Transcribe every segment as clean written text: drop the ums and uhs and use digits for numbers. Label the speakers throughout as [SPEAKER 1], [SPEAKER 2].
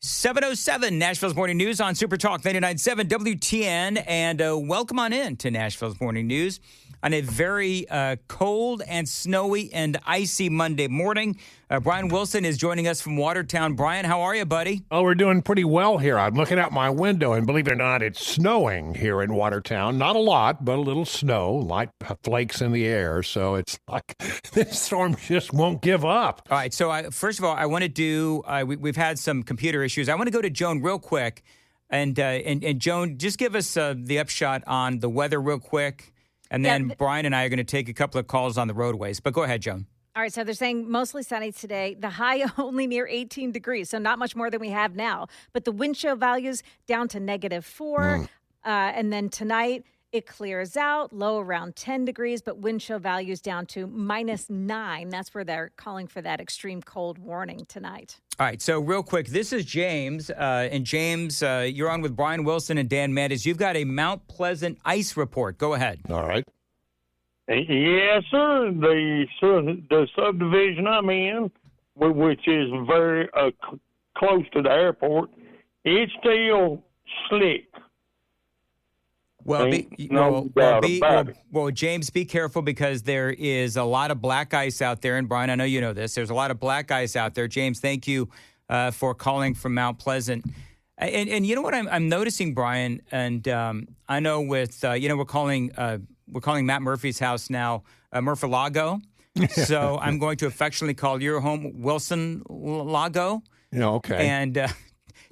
[SPEAKER 1] 7:07, Nashville's Morning News on Super Talk 99.7 WTN. And welcome on in to Nashville's Morning News on a very cold and snowy and icy Monday morning. Brian Wilson is joining us from Watertown. Brian, how are you, buddy?
[SPEAKER 2] Oh, we're doing pretty well here. I'm looking out my window, and believe it or not, it's snowing here in Watertown. Not a lot, but a little snow, light flakes in the air. So it's like this storm just won't give up.
[SPEAKER 1] All right. So first of all, I want to do. We've had some computer issues. I want to go to Joan real quick, and Joan, just give us the upshot on the weather real quick, and then Brian and I are going to take a couple of calls on the roadways. But go ahead, Joan.
[SPEAKER 3] All right, so they're saying mostly sunny today. The high only near 18 degrees, so not much more than we have now. But the wind chill values down to -4. And then tonight, it clears out, low around 10 degrees, but wind chill values down to -9. That's where they're calling for that extreme cold warning tonight.
[SPEAKER 1] All right, so real quick, this is James. And James, you're on with Brian Wilson and Dan Mandis. You've got a Mount Pleasant ice report. Go ahead.
[SPEAKER 2] All right.
[SPEAKER 4] Yes, sir. The subdivision I'm in, which is very close to the airport, it's still slick.
[SPEAKER 1] Well, James, be careful because there is a lot of black ice out there. And Brian, I know you know this. There's a lot of black ice out there. James, thank you for calling from Mount Pleasant. And you know what I'm noticing, Brian, and I know with we're calling Matt Murphy's house now Murphy-Lago. So I'm going to affectionately call your home Wilson-Lago.
[SPEAKER 2] Yeah, okay.
[SPEAKER 1] And it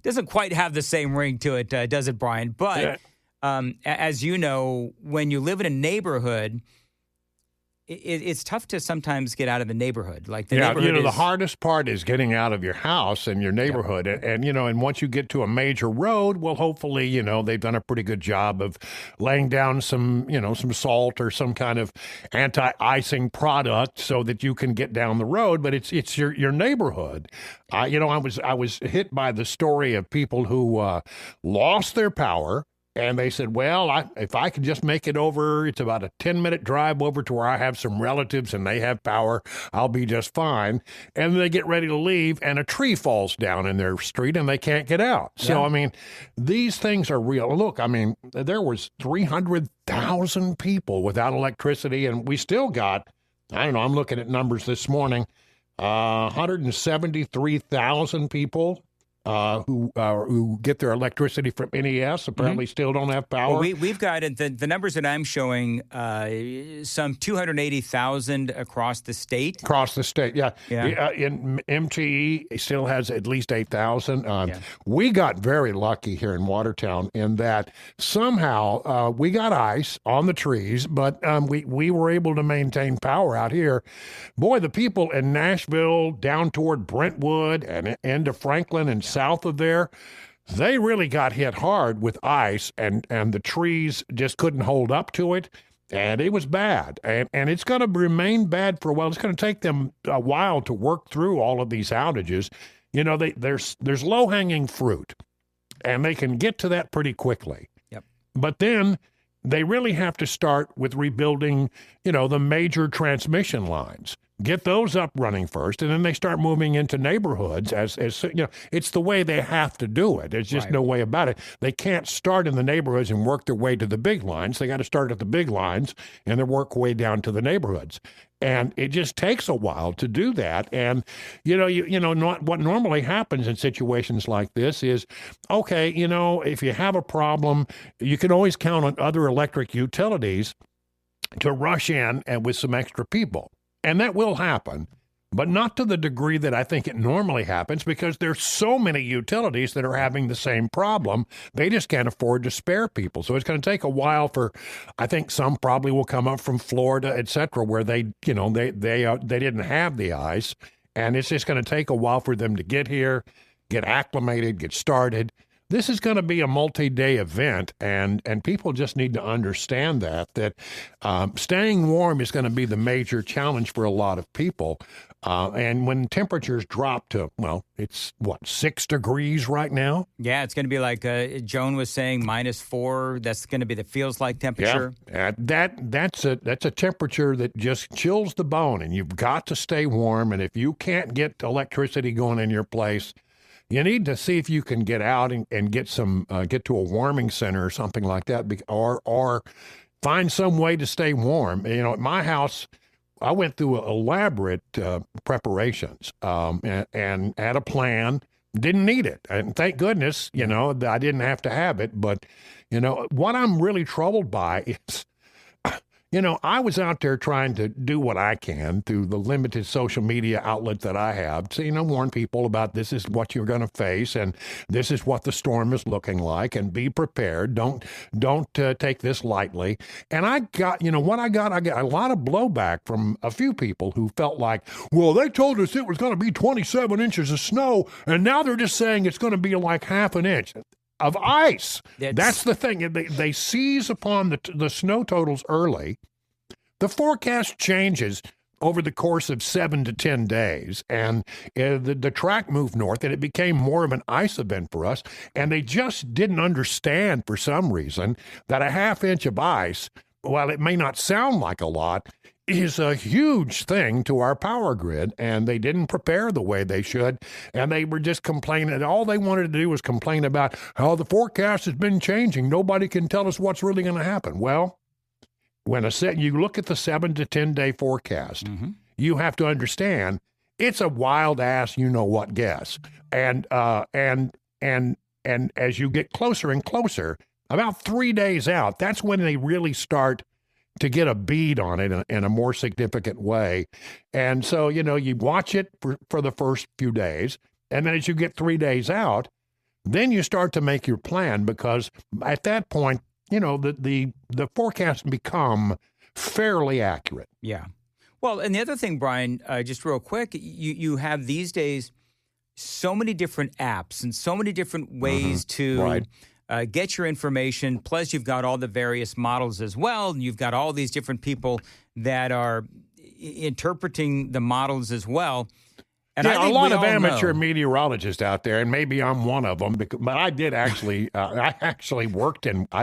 [SPEAKER 1] doesn't quite have the same ring to it, does it, Brian? But as you know, when you live in a neighborhood, it's tough to sometimes get out of the neighborhood. Like the
[SPEAKER 2] the hardest part is getting out of your house and your neighborhood. Yeah. And once you get to a major road, well, hopefully, they've done a pretty good job of laying down some salt or some kind of anti-icing product so that you can get down the road. But it's your neighborhood. I was hit by the story of people who lost their power. And they said, well, if I could just make it over, it's about a 10-minute drive over to where I have some relatives and they have power, I'll be just fine. And they get ready to leave, and a tree falls down in their street, and they can't get out. Yeah. So, these things are real. Look, there was 300,000 people without electricity, and we still got, I'm looking at numbers this morning, 173,000 people who get their electricity from NES apparently still don't have power.
[SPEAKER 1] Well, we've got the numbers that I'm showing, some 280,000 across the state.
[SPEAKER 2] Across the state, yeah. In MTE, still has at least 8,000. We got very lucky here in Watertown in that somehow we got ice on the trees, but we were able to maintain power out here. Boy, the people in Nashville down toward Brentwood and into Franklin and south of there, they really got hit hard with ice, and the trees just couldn't hold up to it, and it was bad. And it's going to remain bad for a while. It's going to take them a while to work through all of these outages. There's low-hanging fruit, and they can get to that pretty quickly.
[SPEAKER 1] Yep.
[SPEAKER 2] But then they really have to start with rebuilding, the major transmission lines. Get those up running first, and then they start moving into neighborhoods as it's the way they have to do it. There's just no way about it. They can't start in the neighborhoods and work their way to the big lines. They got to start at the big lines and then work way down to the neighborhoods. And it just takes a while to do that. And, what normally happens in situations like this is, okay, if you have a problem, you can always count on other electric utilities to rush in and with some extra people. And that will happen, but not to the degree that I think it normally happens, because there's so many utilities that are having the same problem. They just can't afford to spare people. So it's going to take a while for, I think some probably will come up from Florida, et cetera, where they didn't have the ice. And it's just going to take a while for them to get here, get acclimated, get started. This is going to be a multi-day event, and people just need to understand that staying warm is going to be the major challenge for a lot of people. And when temperatures drop to, it's 6 degrees right now?
[SPEAKER 1] Yeah, it's going to be like Joan was saying, -4. That's going to be the feels-like temperature.
[SPEAKER 2] Yeah, that's a temperature that just chills the bone, and you've got to stay warm. And if you can't get electricity going in your place, you need to see if you can get out and get to a warming center or something like that, or find some way to stay warm. At my house, I went through elaborate preparations and had a plan. Didn't need it, and thank goodness, I didn't have to have it. But what I'm really troubled by is, I was out there trying to do what I can through the limited social media outlet that I have to, warn people about this is what you're going to face and this is what the storm is looking like, and be prepared. Don't take this lightly. And I got a lot of blowback from a few people who felt like, well, they told us it was going to be 27 inches of snow, and now they're just saying it's going to be like half an inch of ice. That's the thing. They seize upon the snow totals early. The forecast changes over the course of 7 to 10 days, and the track moved north, and it became more of an ice event for us. And they just didn't understand, for some reason, that a half inch of ice, while it may not sound like a lot, is a huge thing to our power grid, and they didn't prepare the way they should, and they were just complaining. All they wanted to do was complain about how the forecast has been changing. Nobody can tell us what's really going to happen. Well, when you look at the 7 to 10 day forecast, you have to understand it's a wild ass what guess, and as you get closer and closer, about 3 days out, that's when they really start to get a bead on it in a more significant way. And so, you watch it for the first few days, and then as you get 3 days out, then you start to make your plan, because at that point, the forecasts become fairly accurate.
[SPEAKER 1] Yeah. Well, and the other thing, Brian, just real quick, you have these days so many different apps and so many different ways to get your information. Plus, you've got all the various models as well. And you've got all these different people that are interpreting the models as well. And
[SPEAKER 2] a lot of amateur meteorologists out there, and maybe I'm one of them. But I did actually, I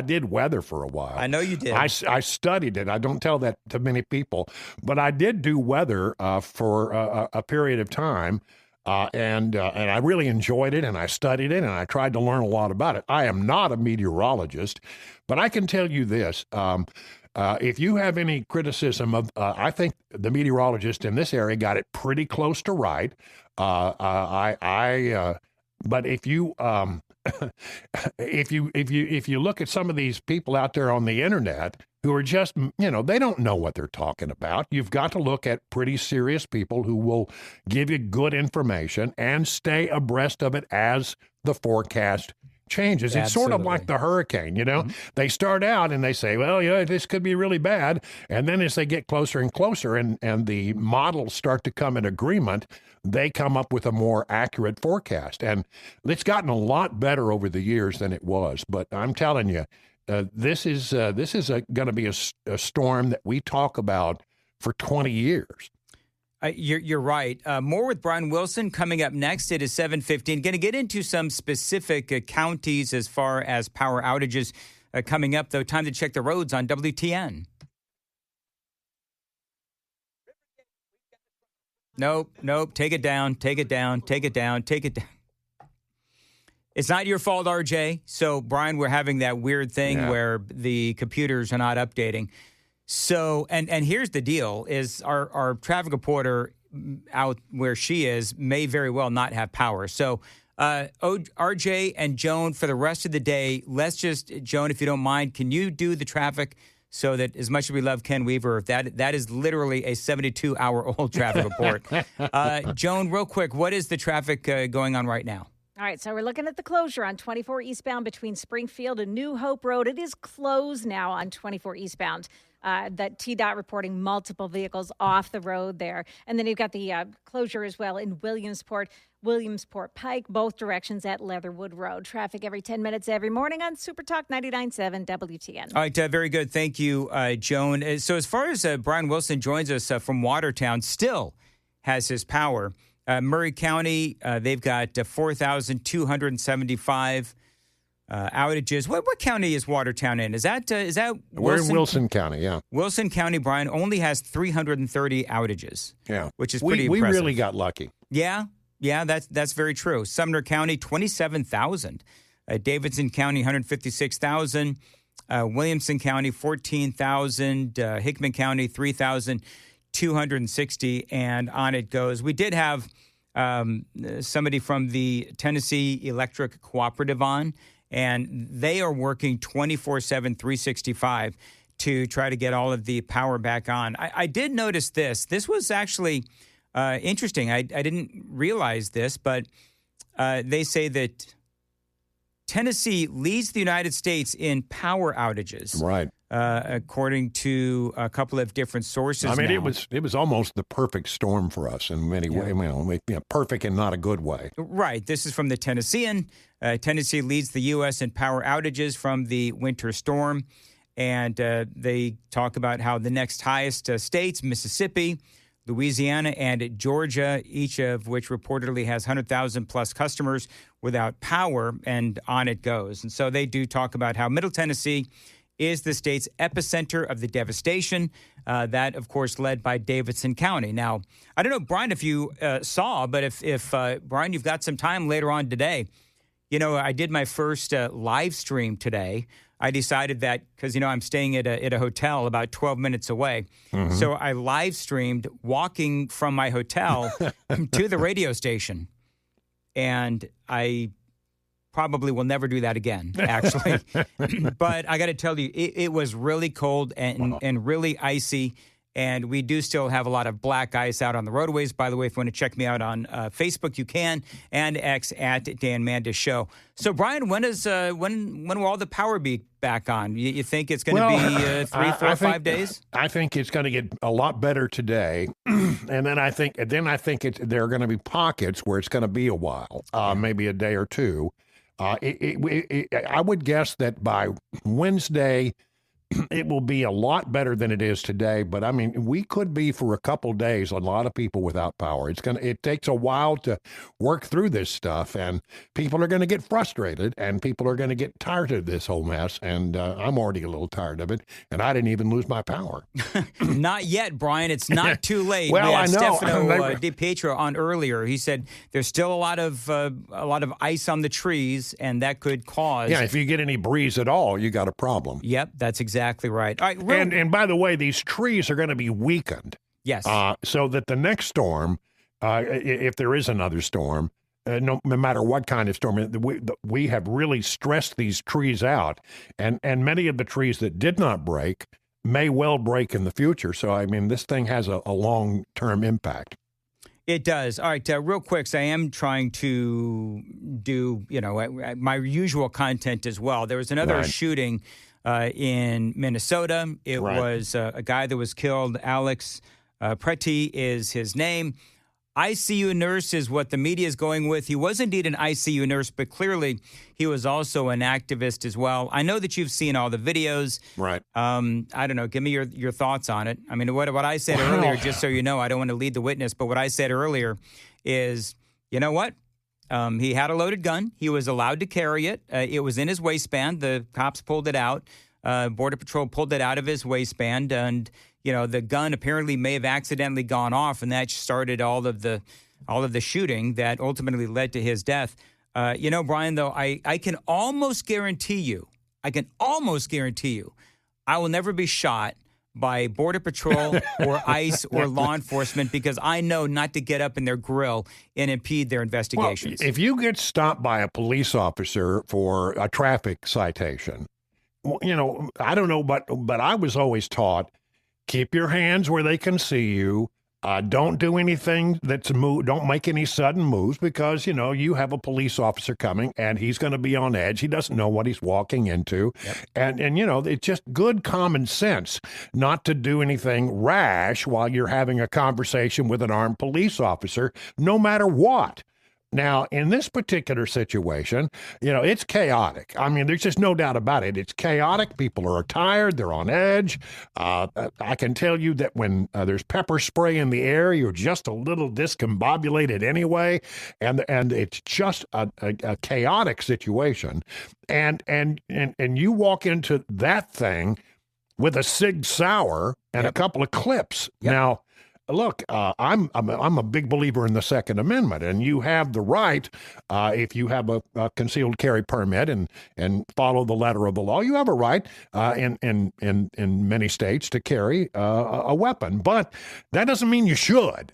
[SPEAKER 2] did weather for a while.
[SPEAKER 1] I know you did.
[SPEAKER 2] I studied it. I don't tell that to many people, but I did do weather for a period of time. And I really enjoyed it, and I studied it, and I tried to learn a lot about it. I am not a meteorologist, but I can tell you this. If you have any criticism of, I think the meteorologist in this area got it pretty close to right. But if you if you look at some of these people out there on the internet who are just, they don't know what they're talking about. You've got to look at pretty serious people who will give you good information and stay abreast of it as the forecast changes. It's sort of like the hurricane, They start out and they say, well, this could be really bad. And then as they get closer and closer and the models start to come in agreement, they come up with a more accurate forecast. And it's gotten a lot better over the years than it was. But I'm telling you, this is going to be a storm that we talk about for 20 years.
[SPEAKER 1] You're right. More with Brian Wilson coming up next. It is 7:15. Going to get into some specific counties as far as power outages coming up, though. Time to check the roads on WTN. Nope. Take it down. It's not your fault, RJ. So, Brian, we're having that weird thing where the computers are not updating. So, and here's the deal, is our traffic reporter out where she is may very well not have power. So, RJ and Joan, for the rest of the day, Joan, if you don't mind, can you do the traffic so that, as much as we love Ken Weaver, that is literally a 72-hour-old traffic report. Joan, real quick, what is the traffic going on right now?
[SPEAKER 3] All right, so we're looking at the closure on 24 eastbound between Springfield and New Hope Road. It is closed now on 24 eastbound. That TDOT reporting multiple vehicles off the road there. And then you've got the closure as well in Williamsport Pike, both directions at Leatherwood Road. Traffic every 10 minutes every morning on Super Talk 99.7 WTN.
[SPEAKER 1] All right, very good. Thank you, Joan. So as far as Brian Wilson joins us from Watertown, still has his power. Murray County, they've got 4,275 outages. What county is Watertown in? Is that Wilson?
[SPEAKER 2] We're in Wilson County, yeah.
[SPEAKER 1] Wilson County, Brian, only has 330 outages.
[SPEAKER 2] Yeah.
[SPEAKER 1] Which is pretty impressive.
[SPEAKER 2] We really got lucky.
[SPEAKER 1] Yeah? Yeah, that's very true. Sumner County, 27,000. Davidson County, 156,000. Williamson County, 14,000. Hickman County, 3,260. And on it goes. We did have somebody from the Tennessee Electric Cooperative on, and they are working 24/7, 365 to try to get all of the power back on. I did notice this. This was actually interesting. I didn't realize this, but they say that Tennessee leads the United States in power outages.
[SPEAKER 2] Right.
[SPEAKER 1] According to a couple of different sources.
[SPEAKER 2] I mean,
[SPEAKER 1] now.
[SPEAKER 2] it was almost the perfect storm for us in many ways. Perfect in not a good way.
[SPEAKER 1] Right. This is from the Tennessean. Tennessee leads the U.S. in power outages from the winter storm. And they talk about how the next highest states, Mississippi, Louisiana, and Georgia, each of which reportedly has 100,000 plus customers without power, and on it goes. And so they do talk about how Middle Tennessee is the state's epicenter of the devastation, that, of course, led by Davidson County. Now, I don't know, Brian, if you saw, but if Brian, you've got some time later on today, I did my first live stream today. I decided that because, I'm staying at a hotel about 12 minutes away. Mm-hmm. So I live streamed walking from my hotel to the radio station. And I probably will never do that again, actually. But I got to tell you, it was really cold and really icy. And we do still have a lot of black ice out on the roadways. By the way, if you want to check me out on Facebook, you can, and X at Dan Mandis Show. So, Brian, when will all the power be back on? You think it's going to be 3, 4, 5 days?
[SPEAKER 2] I think it's going to get a lot better today, and then I think there are going to be pockets where it's going to be a while, maybe a day or two. I would guess that by Wednesday, it will be a lot better than it is today, but I mean, we could be for a couple days, a lot of people without power. It takes a while to work through this stuff, and people are going to get frustrated, and people are going to get tired of this whole mess, and I'm already a little tired of it, and I didn't even lose my power.
[SPEAKER 1] Not yet, Brian. It's not too late.
[SPEAKER 2] Well, I know.
[SPEAKER 1] Stefano DiPietro on earlier. He said there's still a lot of ice on the trees, and that could cause.
[SPEAKER 2] Yeah, if you get any breeze at all, you got a problem.
[SPEAKER 1] Yep, that's exactly right. All right,
[SPEAKER 2] and by the way, these trees are going to be weakened.
[SPEAKER 1] Yes.
[SPEAKER 2] So that the next storm, if there is another storm, no matter what kind of storm, we have really stressed these trees out, and many of the trees that did not break may well break in the future. So, I mean, this thing has a long-term impact.
[SPEAKER 1] It does. All right, real quick, so I am trying to do, my usual content as well. There was another shooting in Minnesota. It was a guy that was killed. Alex Pretty is his name. ICU nurse is what the media is going with. He was indeed an ICU nurse, but clearly he was also an activist as well. I know that you've seen all the videos.
[SPEAKER 2] Right.
[SPEAKER 1] I don't know. Give me your thoughts on it. I mean, what I said earlier, just so you know, I don't want to lead the witness, but what I said earlier is, you know what? He had a loaded gun. He was allowed to carry it. It was in his waistband. The cops pulled it out. Border Patrol pulled it out of his waistband, and the gun apparently may have accidentally gone off, and that started all of the shooting that ultimately led to his death. Brian, though, I can almost guarantee you, I will never be shot by Border Patrol or ICE or law enforcement, because I know not to get up in their grill and impede their investigations.
[SPEAKER 2] Well, if you get stopped by a police officer for a traffic citation, I don't know, but I was always taught, keep your hands where they can see you. Don't do anything don't make any sudden moves, because, you have a police officer coming and he's going to be on edge. He doesn't know what he's walking into. Yep. And it's just good common sense not to do anything rash while you're having a conversation with an armed police officer, no matter what. Now, in this particular situation, it's chaotic. I mean, there's just no doubt about it. It's chaotic. People are tired. They're on edge. I can tell you that when there's pepper spray in the air, you're just a little discombobulated anyway, and it's just a chaotic situation. And you walk into that thing with a Sig Sauer and a couple of clips. Yep. Now, look, I'm a big believer in the Second Amendment, and you have the right, if you have a concealed carry permit and follow the letter of the law, you have a right in many states to carry a weapon. But that doesn't mean you should.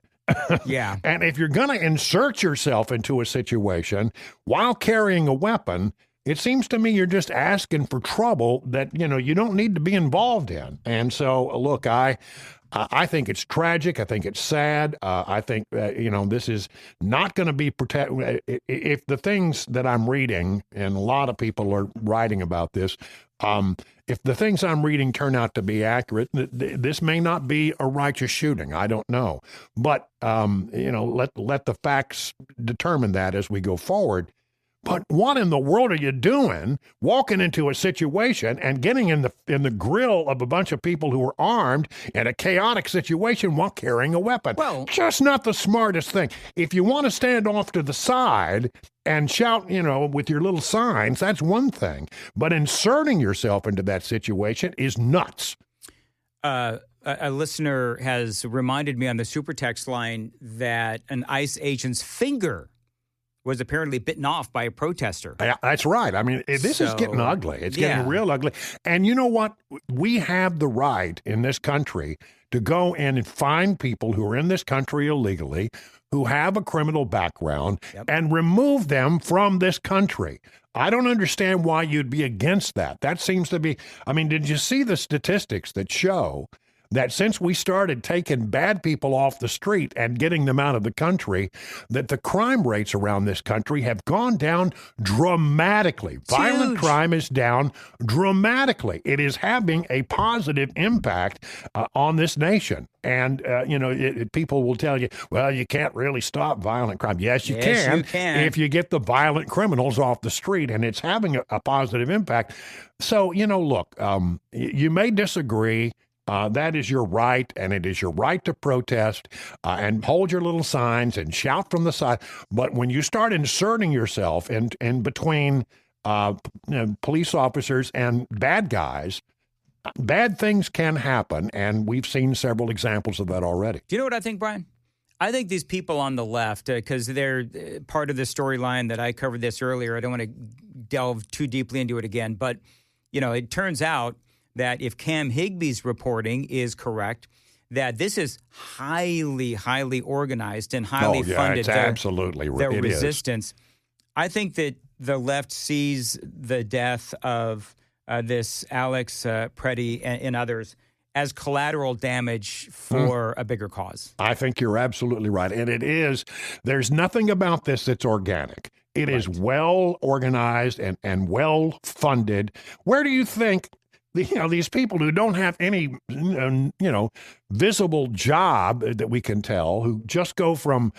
[SPEAKER 1] Yeah.
[SPEAKER 2] And if you're going to insert yourself into a situation while carrying a weapon, it seems to me you're just asking for trouble that, you don't need to be involved in. And so, look, I think it's tragic. I think it's sad. I think, this is not going to be protected. If the things that I'm reading, and a lot of people are writing about this, if the things I'm reading turn out to be accurate, this may not be a righteous shooting. I don't know. But, let the facts determine that as we go forward. But what in the world are you doing walking into a situation and getting in the grill of a bunch of people who are armed in a chaotic situation while carrying a weapon?
[SPEAKER 1] Well,
[SPEAKER 2] just not the smartest thing. If you want to stand off to the side and shout, with your little signs, that's one thing. But inserting yourself into that situation is nuts.
[SPEAKER 1] A listener has reminded me on the super text line that an ICE agent's finger was apparently bitten off by a protester.
[SPEAKER 2] Yeah, that's right. I mean, this is getting ugly. It's getting real ugly. And you know what? We have the right in this country to go in and find people who are in this country illegally, who have a criminal background, and remove them from this country. I don't understand why you'd be against that. That seems to be, did you see the statistics that show that since we started taking bad people off the street and getting them out of the country, that the crime rates around this country have gone down dramatically. Violent crime is down dramatically. It is having a positive impact on this nation. And, people will tell you, well, you can't really stop violent crime. Yes, you can if you get the violent criminals off the street, and it's having a positive impact. So, look, you may disagree. That is your right, and it is your right to protest and hold your little signs and shout from the side. But when you start inserting yourself in between police officers and bad guys, bad things can happen, and we've seen several examples of that already.
[SPEAKER 1] Do you know what I think, Brian? I think these people on the left, because they're part of the storyline that I covered this earlier. I don't want to delve too deeply into it again, but, it turns out that if Cam Higby's reporting is correct, that this is highly, highly organized and highly funded.
[SPEAKER 2] It's absolutely
[SPEAKER 1] their resistance. I think that the left sees the death of this Alex Preddy and others as collateral damage for a bigger cause.
[SPEAKER 2] I think you're absolutely right. And it is, there's nothing about this that's organic. It is well organized and well funded. Where do you think these people who don't have any, visible job that we can tell, who just go from,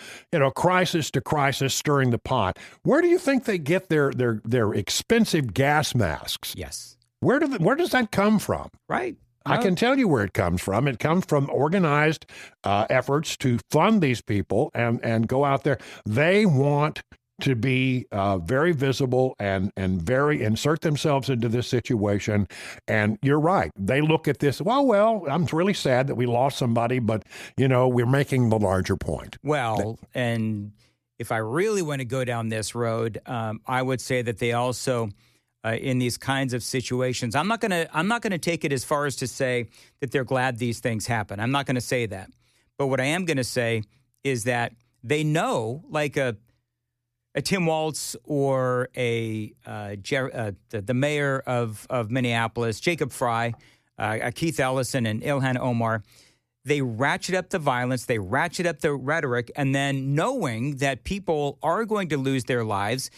[SPEAKER 2] crisis to crisis, stirring the pot, where do you think they get their expensive gas masks?
[SPEAKER 1] Yes.
[SPEAKER 2] Where does that come from?
[SPEAKER 1] Right.
[SPEAKER 2] I can tell you where it comes from. It comes from organized efforts to fund these people and go out there. They want to be very visible and very insert themselves into this situation. And you're right. They look at this, well, I'm really sad that we lost somebody, but, we're making the larger point.
[SPEAKER 1] Well, and if I really want to go down this road, I would say that they also, in these kinds of situations, I'm not gonna take it as far as to say that they're glad these things happen. I'm not going to say that. But what I am going to say is that they know, like a Tim Walz or the mayor of Minneapolis, Jacob Frey, Keith Ellison, and Ilhan Omar, they ratchet up the violence, they ratchet up the rhetoric, and then knowing that people are going to lose their lives,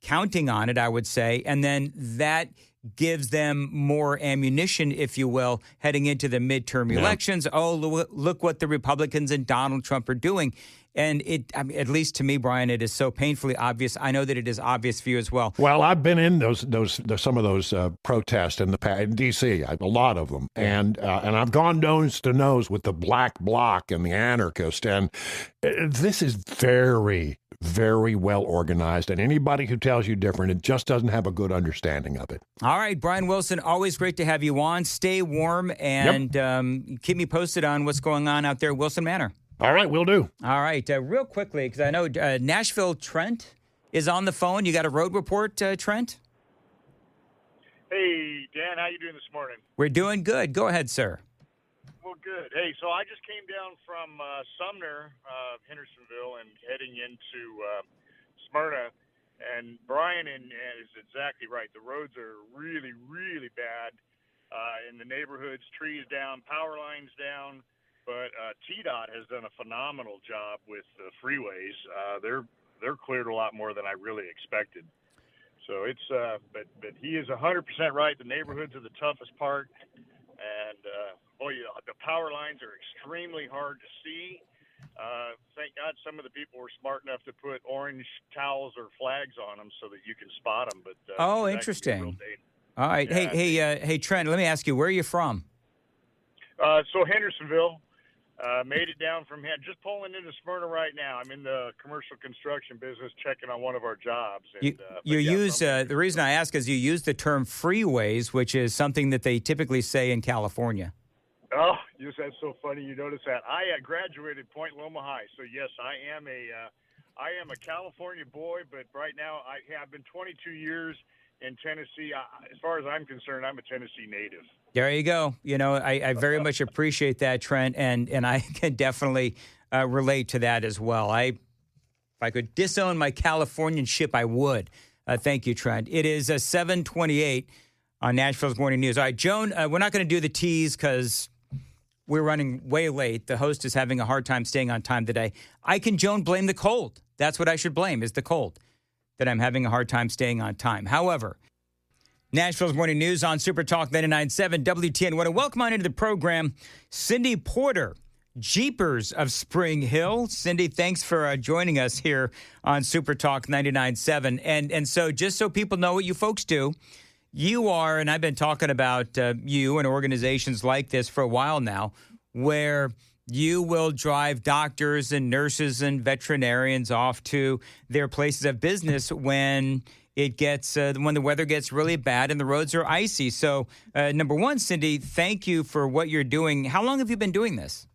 [SPEAKER 1] counting on it, I would say, and then that gives them more ammunition, if you will, heading into the midterm elections. Oh, look what the Republicans and Donald Trump are doing. And at least to me, Brian, it is so painfully obvious. I know that it is obvious for you as well.
[SPEAKER 2] Well, I've been in some of those protests in the past, in D.C., a lot of them, and I've gone nose to nose with the Black Bloc and the anarchists, and this is very, very well organized. And anybody who tells you different, it just doesn't have a good understanding of it.
[SPEAKER 1] All right, Brian Wilson, always great to have you on. Stay warm and keep me posted on what's going on out there at Wilson Manor.
[SPEAKER 2] All right, we'll do.
[SPEAKER 1] All right. Real quickly, because I know Nashville Trent is on the phone. You got a road report, Trent?
[SPEAKER 5] Hey, Dan, how you doing this morning?
[SPEAKER 1] We're doing good. Go ahead, sir.
[SPEAKER 5] Well, good. Hey, so I just came down from Sumner, Hendersonville, and heading into Smyrna. And Brian is exactly right. The roads are really, really bad in the neighborhoods. Trees down, power lines down. But TDOT has done a phenomenal job with the freeways. They're cleared a lot more than I really expected. So it's, but he is 100% right. The neighborhoods are the toughest part, and the power lines are extremely hard to see. Thank God some of the people were smart enough to put orange towels or flags on them so that you can spot them. But
[SPEAKER 1] interesting. All right, yeah. Hey, Trent. Let me ask you, where are you from?
[SPEAKER 5] So Hendersonville. Made it down from here. Just pulling into Smyrna right now. I'm in the commercial construction business, checking on one of our jobs. And,
[SPEAKER 1] the reason I ask is you use the term freeways, which is something that they typically say in California.
[SPEAKER 5] Oh, that's so funny. You notice that. I graduated Point Loma High, so yes, I am a California boy. But right now, I've been 22 years in Tennessee. As far as I'm concerned, I'm a Tennessee native.
[SPEAKER 1] There you go. You know, I very much appreciate that, Trent, and I can definitely relate to that as well. If I could disown my Californianship, I would. Thank you, Trent. It is 7:28 on Nashville's Morning News. All right, Joan, we're not going to do the tease because we're running way late. The host is having a hard time staying on time today. Joan, blame the cold. That's what I should blame, is the cold, that I'm having a hard time staying on time. However, Nashville's Morning News on Super Talk 99.7 WTN. I want to welcome on into the program Cindy Porter, Jeepers of Spring Hill. Cindy, thanks for joining us here on Super Talk 99.7. And so just so people know what you folks do, you are, and I've been talking about you and organizations like this for a while now, where you will drive doctors and nurses and veterinarians off to their places of business when when the weather gets really bad and the roads are icy. So, number one, Cindy, thank you for what you're doing. How long have you been doing this?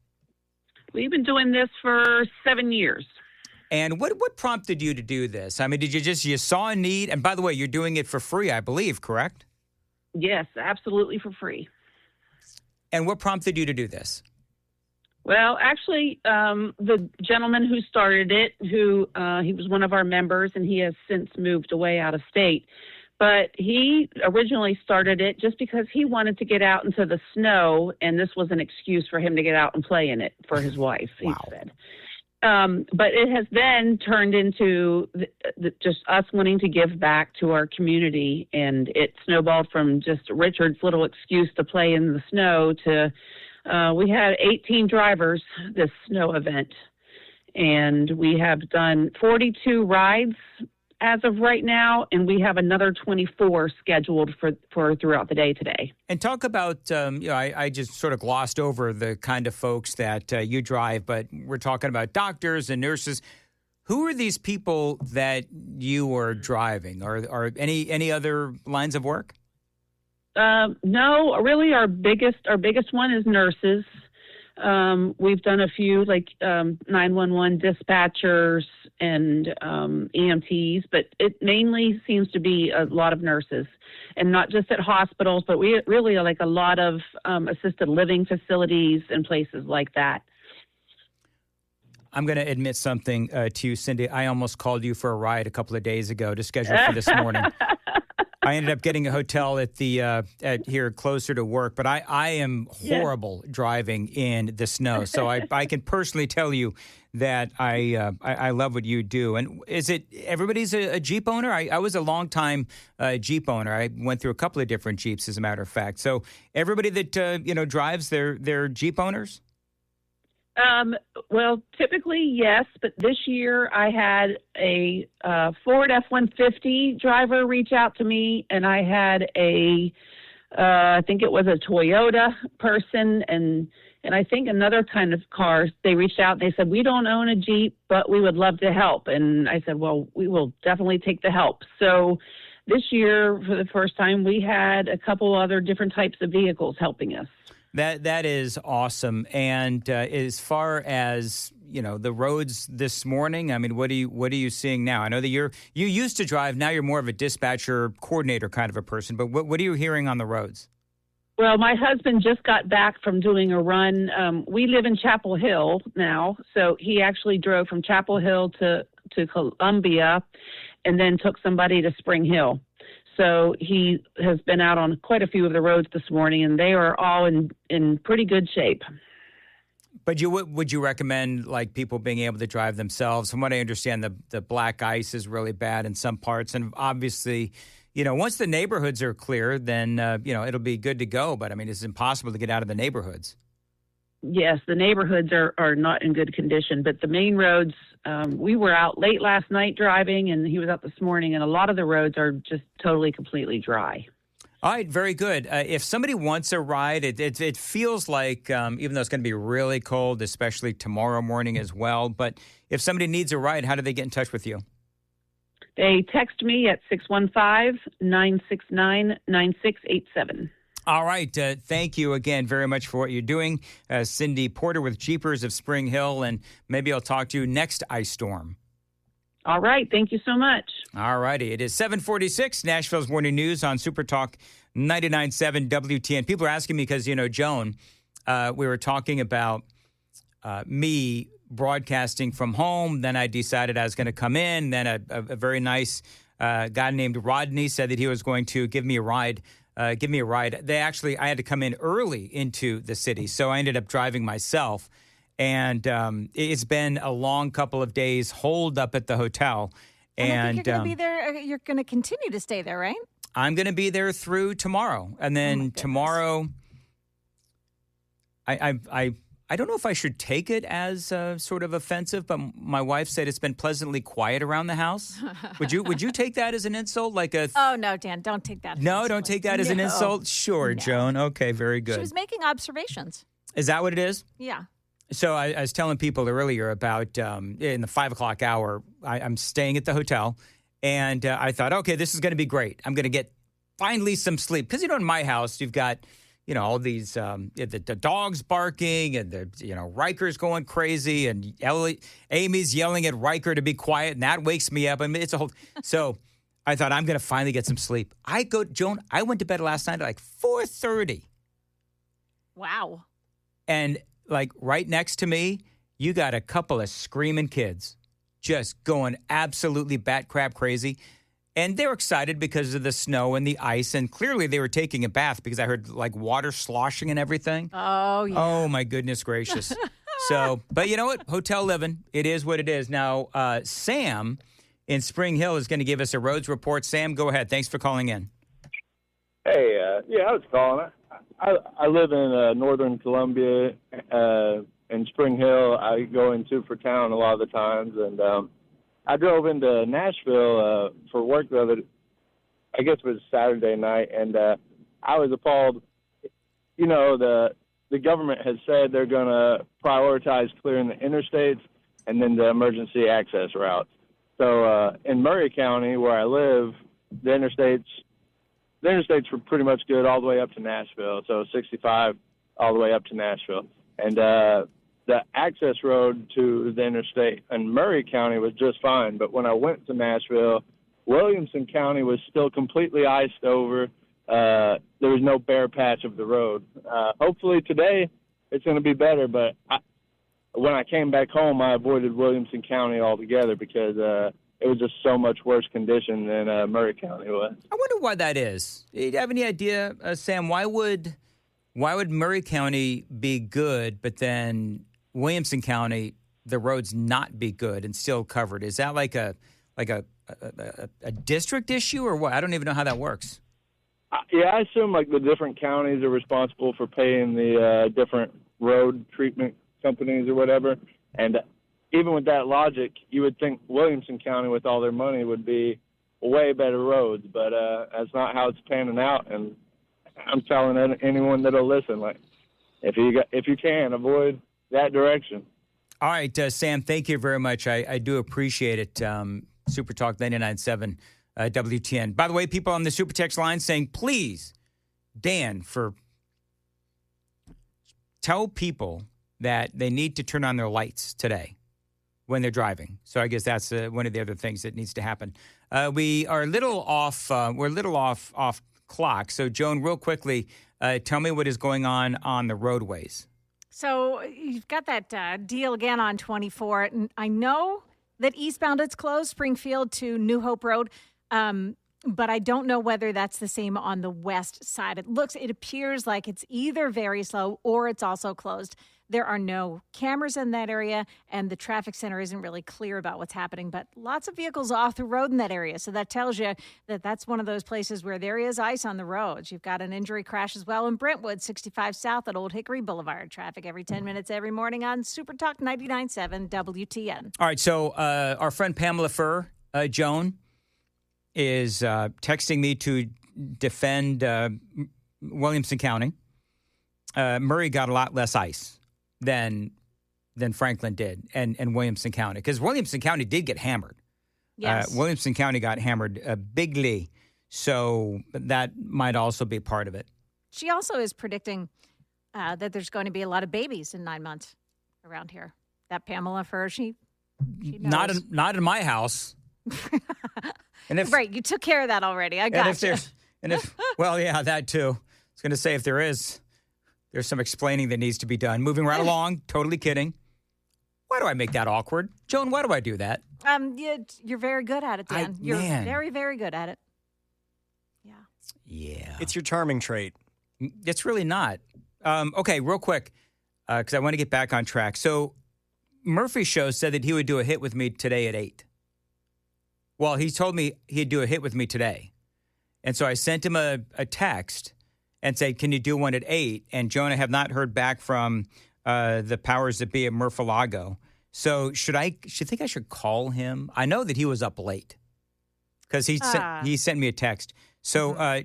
[SPEAKER 6] We've been doing this for 7 years.
[SPEAKER 1] And what prompted you to do this? I mean, did you saw a need? And by the way, you're doing it for free, I believe, correct?
[SPEAKER 6] Yes, absolutely for free.
[SPEAKER 1] And what prompted you to do this?
[SPEAKER 6] Well, actually, the gentleman who started it, he was one of our members, and he has since moved away out of state. But he originally started it just because he wanted to get out into the snow, and this was an excuse for him to get out and play in it for his wife, he said. But it has then turned into just us wanting to give back to our community, and it snowballed from just Richard's little excuse to play in the snow to we had 18 drivers this snow event, and we have done 42 rides as of right now, and we have another 24 scheduled for throughout the day today. And
[SPEAKER 1] talk about, I just sort of glossed over the kind of folks that you drive, but we're talking about doctors and nurses. Who are these people that you are driving? Or any other lines of work?
[SPEAKER 6] No, really our biggest one is nurses. We've done a few like 911 dispatchers and EMTs, but it mainly seems to be a lot of nurses, and not just at hospitals, but we really are like a lot of assisted living facilities and places like that.
[SPEAKER 1] I'm going to admit something to you, Cindy. I almost called you for a ride a couple of days ago to schedule for this morning. I ended up getting a hotel at here closer to work, but I am horrible driving in the snow. So I can personally tell you that I love what you do. And is it everybody's a Jeep owner? I was a long-time Jeep owner. I went through a couple of different Jeeps, as a matter of fact. So everybody that drives, they're Jeep owners?
[SPEAKER 6] Well, typically, yes, but this year I had a Ford F-150 driver reach out to me, and I had I think it was a Toyota person, and I think another kind of car. They reached out, and they said, we don't own a Jeep, but we would love to help. And I said, well, we will definitely take the help. So this year, for the first time, we had a couple other different types of vehicles helping us.
[SPEAKER 1] That is awesome. And as far as the roads this morning, I mean, what are you seeing now? I know that you used to drive. Now you're more of a dispatcher coordinator kind of a person. But what are you hearing on the roads?
[SPEAKER 6] Well, my husband just got back from doing a run. We live in Chapel Hill now, so he actually drove from Chapel Hill to Columbia, and then took somebody to Spring Hill. So he has been out on quite a few of the roads this morning, and they are all in pretty good shape.
[SPEAKER 1] But would you recommend like people being able to drive themselves? From what I understand, the black ice is really bad in some parts, and obviously, once the neighborhoods are clear, then it'll be good to go. But I mean, it's impossible to get out of the neighborhoods.
[SPEAKER 6] Yes, the neighborhoods are not in good condition, but the main roads, we were out late last night driving, and he was out this morning, and a lot of the roads are just totally, completely dry.
[SPEAKER 1] All right, very good. If somebody wants a ride, it feels like, even though it's going to be really cold, especially tomorrow morning as well, but if somebody needs a ride, how do they get in touch with you?
[SPEAKER 6] They text me at 615-969-9687.
[SPEAKER 1] All right. Thank you again very much for what you're doing. Cindy Porter with Jeepers of Spring Hill, and maybe I'll talk to you next ice storm.
[SPEAKER 6] All right. Thank you so much.
[SPEAKER 1] All righty. It is 7:46, Nashville's Morning News on Super Talk 99.7 WTN. People are asking me because, Joan, we were talking about me broadcasting from home. Then I decided I was going to come in. Then a very nice guy named Rodney said that he was going to give me a ride. I had to come in early into the city, so I ended up driving myself. And it's been a long couple of days holed up at the hotel.
[SPEAKER 3] And I think you're going to be there. You're going to continue to stay there, right?
[SPEAKER 1] I'm going to be there through tomorrow. And then tomorrow, I don't know if I should take it as sort of offensive, but my wife said it's been pleasantly quiet around the house. Would you take that as an insult?
[SPEAKER 3] Oh, no, Dan, don't take that.
[SPEAKER 1] No, don't take that as an insult? Sure, no. Joan. Okay, very good.
[SPEAKER 3] She was making observations.
[SPEAKER 1] Is that what it is?
[SPEAKER 3] Yeah.
[SPEAKER 1] So I was telling people earlier about in the 5 o'clock hour, I'm staying at the hotel, and I thought, okay, this is going to be great. I'm going to get finally some sleep. Because, in my house, you've got, all these, the dogs barking and Riker's going crazy and Amy's yelling at Riker to be quiet, and that wakes me up. I mean, it's a whole, so I thought I'm going to finally get some sleep. Joan, I went to bed last night at like 4:30.
[SPEAKER 3] Wow.
[SPEAKER 1] And right next to me, you got a couple of screaming kids just going absolutely bat crap crazy. And they're excited because of the snow and the ice. And clearly they were taking a bath because I heard water sloshing and everything.
[SPEAKER 3] Oh, yeah.
[SPEAKER 1] Oh, my goodness gracious. So, but you know what? Hotel living. It is what it is. Now, Sam in Spring Hill is going to give us a roads report. Sam, go ahead. Thanks for calling in.
[SPEAKER 7] Hey, I was calling. I live in northern Columbia, in Spring Hill. I go into for town a lot of the times, and I drove into Nashville for work I guess it was Saturday night, and I was appalled. The government has said they're going to prioritize clearing the interstates and then the emergency access routes. So in Murray County, where I live, the interstates were pretty much good all the way up to Nashville. So 65 all the way up to Nashville. And the access road to the interstate in Murray County was just fine. But when I went to Nashville, Williamson County was still completely iced over. There was no bare patch of the road. Hopefully today it's going to be better. But when I came back home, I avoided Williamson County altogether because it was just so much worse condition than Murray County was.
[SPEAKER 1] I wonder why that is. Do you have any idea, Sam? Why would Murray County be good, but then Williamson County, the roads not be good and still covered? Is that like a district issue or what? I don't even know how that works.
[SPEAKER 7] Yeah, I assume the different counties are responsible for paying the different road treatment companies or whatever. And even with that logic, you would think Williamson County, with all their money, would be way better roads. But that's not how it's panning out. And I'm telling anyone that'll listen, if you can, avoid that direction.
[SPEAKER 1] All right, Sam, thank you very much. I do appreciate it. Super Talk 99.7 WTN. By the way, people on the Super Text line saying, please, Dan, for tell people that they need to turn on their lights today when they're driving. So I guess that's one of the other things that needs to happen. We are a little off. We're a little off clock. So Joan, real quickly, tell me what is going on the roadways.
[SPEAKER 3] So you've got that deal again on 24. And I know that eastbound it's closed, Springfield to New Hope Road. But I don't know whether that's the same on the west side. It appears like it's either very slow or it's also closed. There are no cameras in that area, and the traffic center isn't really clear about what's happening, but lots of vehicles off the road in that area. So that tells you that that's one of those places where there is ice on the roads. You've got an injury crash as well in Brentwood, 65 South at Old Hickory Boulevard. Traffic every 10 minutes every morning on Super Talk 99.7 WTN.
[SPEAKER 1] All right, so our friend Pamela Furr, Joan, is texting me to defend Williamson County. Murray got a lot less ice than Franklin did and Williamson County, because Williamson County did get hammered.
[SPEAKER 3] Yes.
[SPEAKER 1] Williamson County got hammered bigly, so that might also be part of it.
[SPEAKER 3] She also is predicting that there's going to be a lot of babies in 9 months around here. That Pamela Furr, she knows.
[SPEAKER 1] Not in my house. And if,
[SPEAKER 3] right, you took care of that already. I got you.
[SPEAKER 1] Well, yeah, that too. I was going to say, if there's some explaining that needs to be done. Moving right along, totally kidding. Why do I make that awkward? Joan, why do I do that?
[SPEAKER 3] You're very good at it, Dan. You're very, very good at it. Yeah.
[SPEAKER 1] Yeah.
[SPEAKER 8] It's your charming trait.
[SPEAKER 1] It's really not. Okay, real quick, because I want to get back on track. So Murphy's show said that he would do a hit with me today at 8. Well, he told me he'd do a hit with me today. And so I sent him a text and said, can you do one at 8? And Joan, I have not heard back from the powers that be at Murphy-Lago. So should you think I should call him? I know that he was up late because he sent me a text. So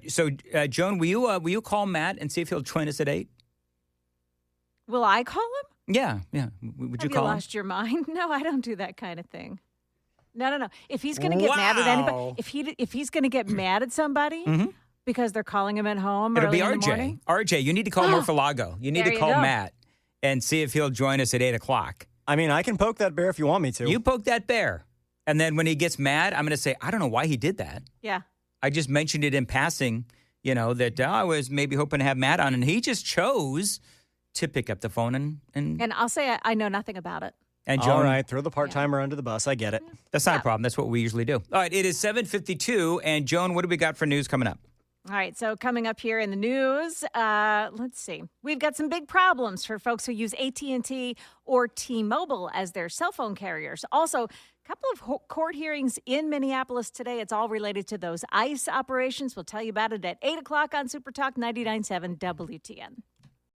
[SPEAKER 1] Joan, will you call Matt and see if he'll join us at 8?
[SPEAKER 3] Will I call him?
[SPEAKER 1] Yeah. Would you call him?
[SPEAKER 3] Have you lost your mind? No, I don't do that kind of thing. No. If he's going to get mad at anybody, if he's going to get mad at somebody because they're calling him at home,
[SPEAKER 1] it'll be
[SPEAKER 3] early in the morning.
[SPEAKER 1] RJ, you need to call Murphy-Lago. You need to call Matt and see if he'll join us at 8 o'clock.
[SPEAKER 8] I mean, I can poke that bear if you want me to.
[SPEAKER 1] You poke that bear, and then when he gets mad, I'm going to say, I don't know why he did that.
[SPEAKER 3] Yeah.
[SPEAKER 1] I just mentioned it in passing, that I was maybe hoping to have Matt on, and he just chose to pick up the phone and
[SPEAKER 3] I'll say I know nothing about it.
[SPEAKER 1] And Joan,
[SPEAKER 8] all right, throw the part-timer under the bus. I get it.
[SPEAKER 1] That's not a problem. That's what we usually do. All right, it is 7:52, and Joan, what do we got for news coming up?
[SPEAKER 3] All right, so coming up here in the news, let's see. We've got some big problems for folks who use AT&T or T-Mobile as their cell phone carriers. Also, a couple of court hearings in Minneapolis today. It's all related to those ICE operations. We'll tell you about it at 8 o'clock on Super Talk 99.7 WTN.